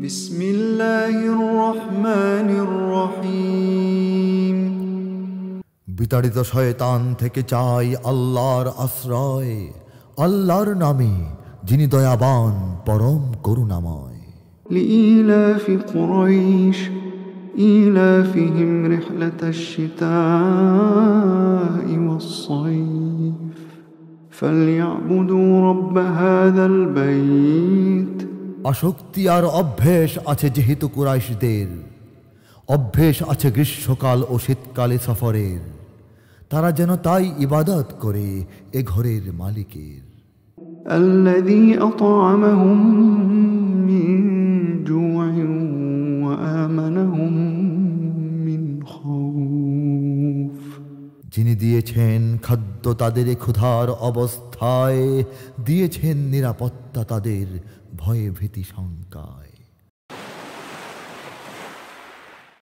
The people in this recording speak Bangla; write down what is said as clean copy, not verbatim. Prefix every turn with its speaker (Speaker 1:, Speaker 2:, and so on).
Speaker 1: بسم الله الرحمن الرحيم
Speaker 2: বিতাড়িত শয়তান থেকে চাই আল্লাহর আশ্রয়, আল্লাহর নামে যিনি দয়াবান পরম করুণাময়।
Speaker 1: لإيلاف قريش إيلافهم رحلة الشتاء والصيف فليعبدوا رب هذا البيت।
Speaker 2: আসক্তি আর অভ্যেস আছে যেহেতু কুরাইশদের, অভ্যেস আছে গ্রীষ্মকাল ও শীতকালে সফরের, তারা যেন তাই ইবাদত করে এ ঘরের মালিকের।
Speaker 1: الذي أطعمهم من جوع وآمنهم من خوف।
Speaker 2: যিনি দিয়েছেন খাদ্য তাদের ক্ষুধার অবস্থায়, দিয়েছেন নিরাপত্তা তাদের ভয়ে ভীতি শঙ্কায়।